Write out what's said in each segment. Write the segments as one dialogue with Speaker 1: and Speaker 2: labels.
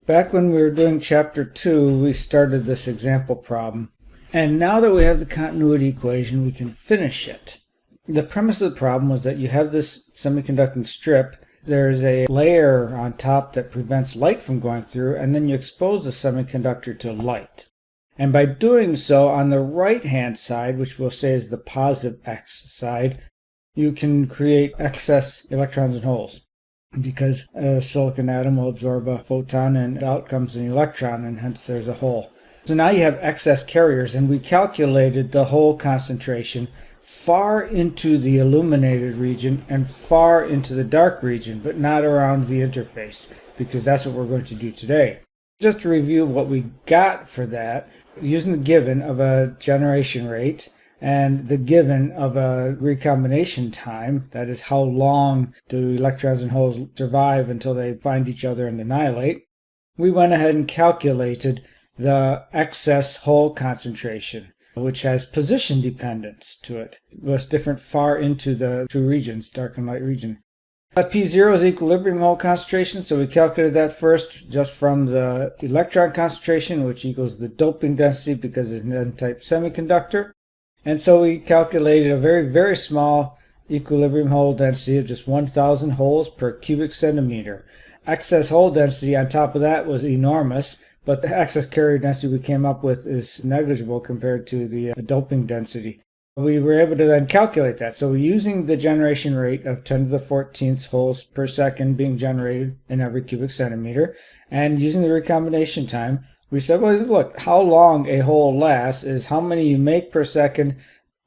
Speaker 1: Back when we were doing chapter 2, we started this example problem. And now that we have the continuity equation, we can finish it. The premise of the problem was that you have this semiconducting strip. There's a layer on top that prevents light from going through, and then you expose the semiconductor to light. And by doing so, on the right-hand side, which we'll say is the positive X side, you can create excess electrons and holes, because a silicon atom will absorb a photon and out comes an electron, and hence there's a hole. So now you have excess carriers, and we calculated the hole concentration far into the illuminated region and far into the dark region, but not around the interface, because that's what we're going to do today. Just to review what we got for that, using the given of a generation rate and the given of a recombination time, that is how long do electrons and holes survive until they find each other and annihilate, we went ahead and calculated the excess hole concentration, which has position dependence to it. It was different far into the two regions, dark and light region. P0 is equilibrium hole concentration, so we calculated that first just from the electron concentration, which equals the doping density because it's an N-type semiconductor. And so we calculated a very, very small equilibrium hole density of just 1,000 holes per cubic centimeter. Excess hole density on top of that was enormous, but the excess carrier density we came up with is negligible compared to the doping density. We were able to then calculate that. So using the generation rate of 10 to the 14th holes per second being generated in every cubic centimeter, and using the recombination time, we said, well, look, how long a hole lasts is how many you make per second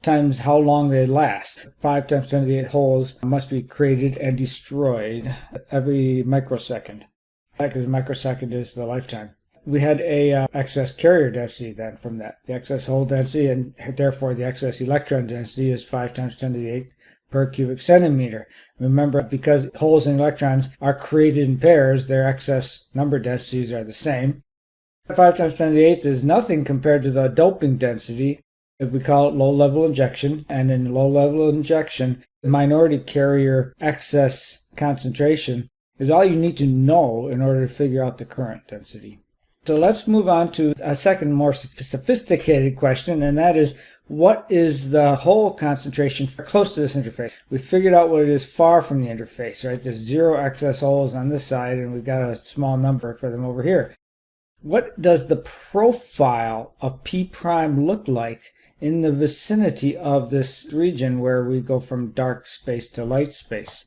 Speaker 1: times how long they last. 5 times 10 to the 8 holes must be created and destroyed every microsecond, because a microsecond is the lifetime. We had a excess carrier density then from that. The excess hole density, and therefore the excess electron density, is 5 times 10 to the 8th per cubic centimeter. Remember, because holes and electrons are created in pairs, their excess number densities are the same. 5 times 10 to the 8th is nothing compared to the doping density. If we call it low-level injection, and in low-level injection, the minority carrier excess concentration is all you need to know in order to figure out the current density. So let's move on to a second, more sophisticated question, and that is, what is the hole concentration close to this interface? We figured out what it is far from the interface, right? There's 0 excess holes on this side, and we've got a small number for them over here. What does the profile of P prime look like in the vicinity of this region where we go from dark space to light space?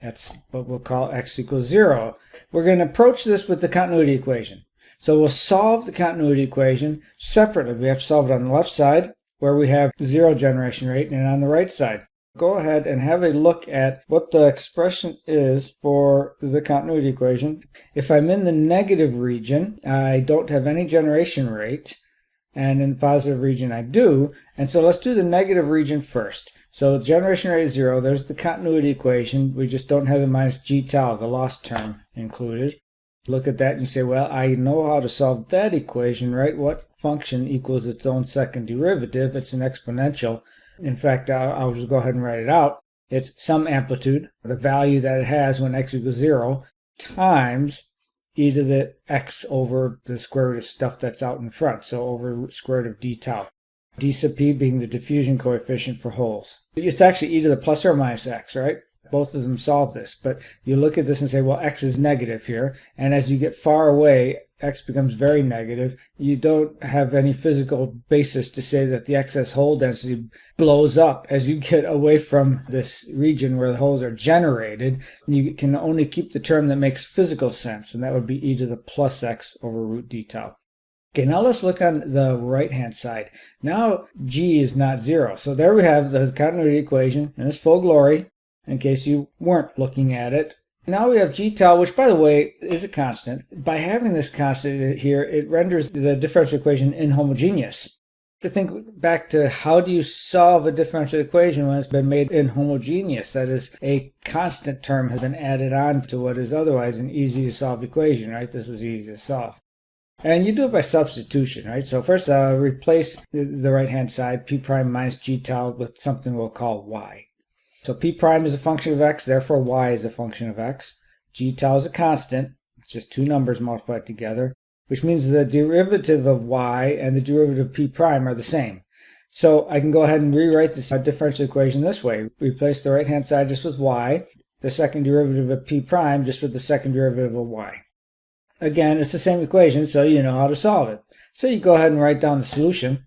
Speaker 1: That's what we'll call x equals 0. We're going to approach this with the continuity equation. So we'll solve the continuity equation separately. We have to solve it on the left side, where we have 0 generation rate, and on the right side. Go ahead and have a look at what the expression is for the continuity equation. If I'm in the negative region, I don't have any generation rate, and in the positive region I do. And so let's do the negative region first. So generation rate is 0. There's the continuity equation. We just don't have the minus g tau, the loss term, included. Look at that and you say, well, I know how to solve that equation, right? What function equals its own second derivative? It's an exponential. In fact, I'll just go ahead and write it out. It's some amplitude, the value that it has when x equals 0, times e to the x over the square root of stuff that's out in front, so over square root of d tau. D sub p being the diffusion coefficient for holes. It's actually e to the plus or minus x, right? Both of them solve this, but you look at this and say, well, x is negative here, and as you get far away, x becomes very negative. You don't have any physical basis to say that the excess hole density blows up as you get away from this region where the holes are generated. You can only keep the term that makes physical sense, and that would be e to the plus x over root d tau. Okay, now let's look on the right-hand side. Now g is not 0, so there we have the continuity equation in its full glory, in case you weren't looking at it. Now we have g tau, which, by the way, is a constant. By having this constant here, it renders the differential equation inhomogeneous. To think back to how do you solve a differential equation when it's been made inhomogeneous? That is, a constant term has been added on to what is otherwise an easy-to-solve equation, right? This was easy to solve. And you do it by substitution, right? So first, replace the right-hand side, p prime minus g tau, with something we'll call y. So p prime is a function of x, therefore y is a function of x. G tau is a constant. It's just two numbers multiplied together, which means the derivative of y and the derivative of p prime are the same. So I can go ahead and rewrite this differential equation this way. Replace the right-hand side just with y, the second derivative of p prime just with the second derivative of y. Again, it's the same equation, so you know how to solve it. So you go ahead and write down the solution.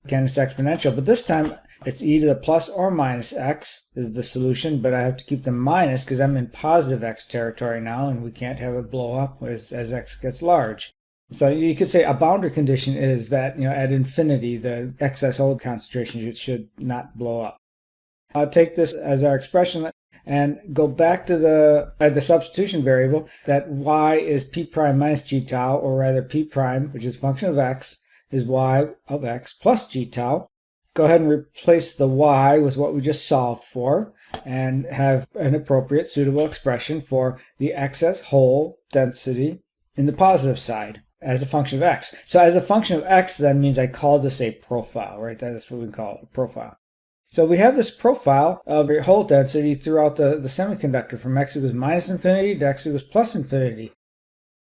Speaker 1: Again, it's exponential, but this time it's e to the plus or minus x is the solution, but I have to keep the minus because I'm in positive x territory now, and we can't have it blow up as x gets large. So you could say a boundary condition is that, at infinity, the excess hold concentration should not blow up. I'll take this as our expression and go back to the substitution variable that y is p prime minus g tau, or rather p prime, which is a function of x, is y of x plus g tau. Go ahead and replace the y with what we just solved for and have an appropriate suitable expression for the excess hole density in the positive side as a function of x. So as a function of x then means I call this a profile, right? That's what we call it, a profile. So we have this profile of a hole density throughout the semiconductor from x equals minus infinity to x equals plus infinity.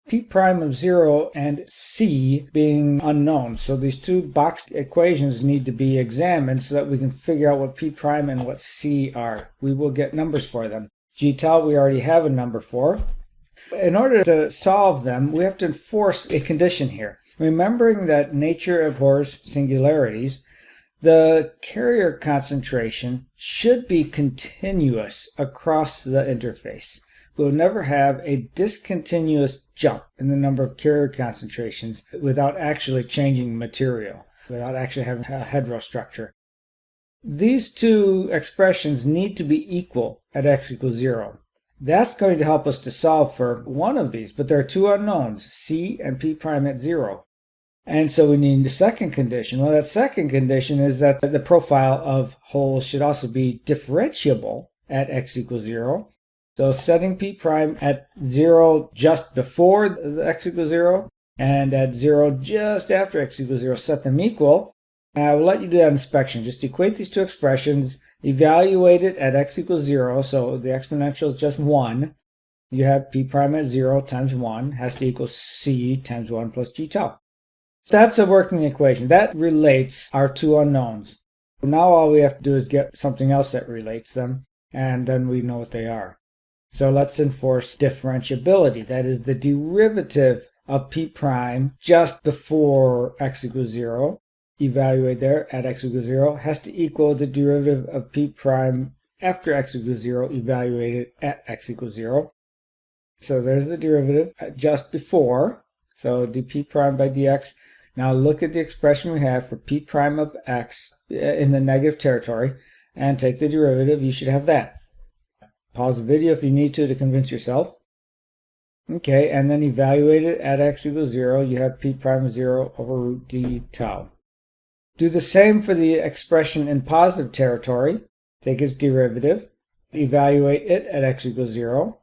Speaker 1: P prime of 0 and C being unknown. So these two box equations need to be examined so that we can figure out what P prime and what C are. We will get numbers for them. G tau we already have a number for. In order to solve them, we have to enforce a condition here. Remembering that nature abhors singularities, the carrier concentration should be continuous across the interface. We'll never have a discontinuous jump in the number of carrier concentrations without actually changing material, without actually having a heterostructure. These two expressions need to be equal at x equals 0. That's going to help us to solve for one of these, but there are two unknowns, C and P prime at 0. And so we need the second condition. Well, that second condition is that the profile of holes should also be differentiable at x equals 0. So setting P prime at 0 just before the x equals 0 and at 0 just after x equals 0, set them equal. And I will let you do that inspection. Just equate these two expressions, evaluate it at x equals 0, so the exponential is just 1. You have P prime at 0 times 1 has to equal C times 1 plus g tau. That's a working equation. That relates our two unknowns. Now all we have to do is get something else that relates them, and then we know what they are. So let's enforce differentiability. That is the derivative of P prime just before x equals 0. Evaluate there at x equals 0 has to equal the derivative of P prime after x equals 0 evaluated at x equals 0. So there's the derivative just before. So dp prime by dx. Now look at the expression we have for P prime of x in the negative territory and take the derivative. You should have that. Pause the video if you need to convince yourself. Okay, and then evaluate it at x equals 0. You have P prime of 0 over root d tau. Do the same for the expression in positive territory. Take its derivative. Evaluate it at x equals 0.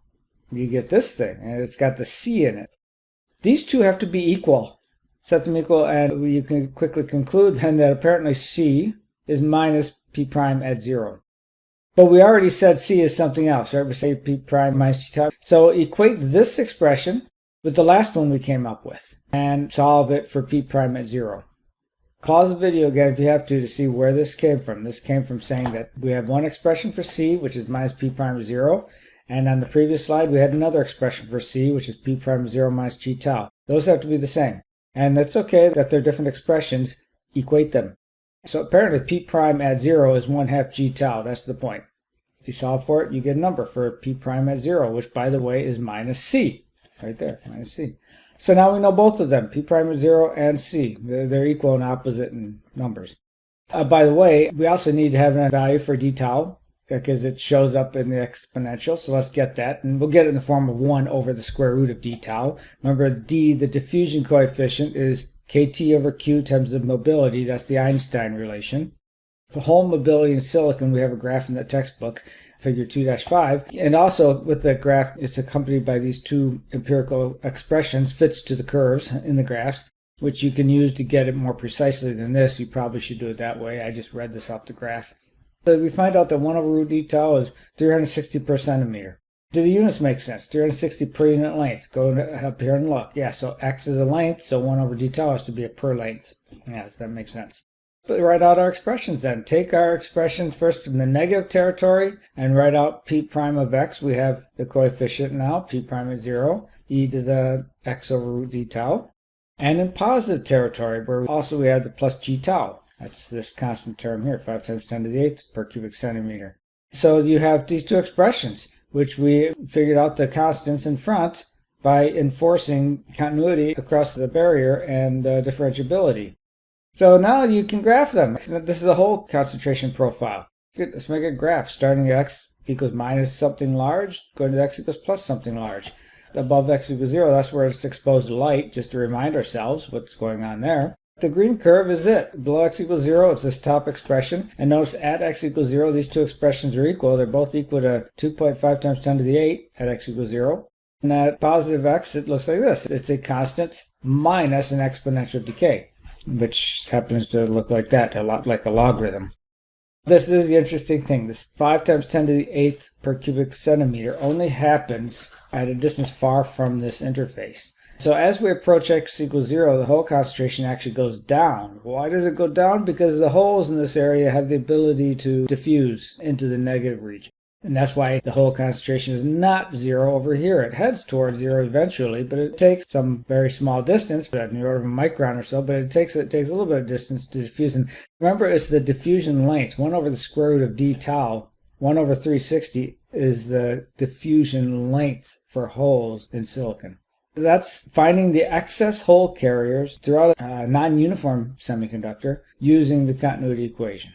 Speaker 1: You get this thing, and it's got the c in it. These two have to be equal. Set them equal, and you can quickly conclude then that apparently c is minus P prime at 0. But we already said c is something else, right? We say P prime minus g tau. So equate this expression with the last one we came up with and solve it for P prime at 0. Pause the video again if you have to see where this came from. This came from saying that we have one expression for c, which is minus P prime of 0. And on the previous slide, we had another expression for c, which is P prime of 0 minus g tau. Those have to be the same. And that's okay that they're different expressions. Equate them. So apparently P prime at 0 is 1/2 g tau. That's the point. If you solve for it, you get a number for P prime at 0, which by the way is minus c. Right there, minus c. So now we know both of them, P prime at 0 and c. They're equal and opposite in numbers. By the way, we also need to have a value for d tau because it shows up in the exponential. So let's get that. And we'll get it in the form of 1 over the square root of d tau. Remember, d, the diffusion coefficient, is kT over q times the mobility. That's the Einstein relation. For hole mobility in silicon, we have a graph in the textbook, figure 2-5. And also with the graph, it's accompanied by these two empirical expressions, fits to the curves in the graphs, which you can use to get it more precisely than this. You probably should do it that way. I just read this off the graph. So we find out that 1 over root d tau is 360 per centimeter. Do the units make sense? 360 per unit length. Go up here and look. Yeah, so x is a length, so 1 over d tau has to be a per length. Yes, that makes sense. But write out our expressions then. Take our expression first from the negative territory and write out p prime of x. We have the coefficient now, p prime at 0, e to the x over root d tau. And in positive territory, where we have the plus g tau. That's this constant term here, 5 times 10 to the 8th per cubic centimeter. So you have these two expressions, which we figured out the constants in front by enforcing continuity across the barrier and differentiability. So now you can graph them. This is the whole concentration profile. Let's make a graph starting at x equals minus something large, going to x equals plus something large. Above x equals 0, that's where it's exposed to light, just to remind ourselves what's going on there. The green curve is it. Below x equals 0, it's this top expression. And notice at x equals 0, these two expressions are equal. They're both equal to 2.5 times 10 to the 8 at x equals 0. And at positive x, it looks like this. It's a constant minus an exponential decay, which happens to look like that, a lot like a logarithm. This is the interesting thing. This 5 times 10 to the 8th per cubic centimeter only happens at a distance far from this interface. So as we approach x equals 0, the hole concentration actually goes down. Why does it go down? Because the holes in this area have the ability to diffuse into the negative region. And that's why the hole concentration is not 0 over here. It heads towards 0 eventually, but it takes some very small distance, in the order of a micron or so, but it takes a little bit of distance to diffuse. And remember, it's the diffusion length. 1 over the square root of d tau, 1 over 360 is the diffusion length for holes in silicon. That's finding the excess hole carriers throughout a non-uniform semiconductor using the continuity equation.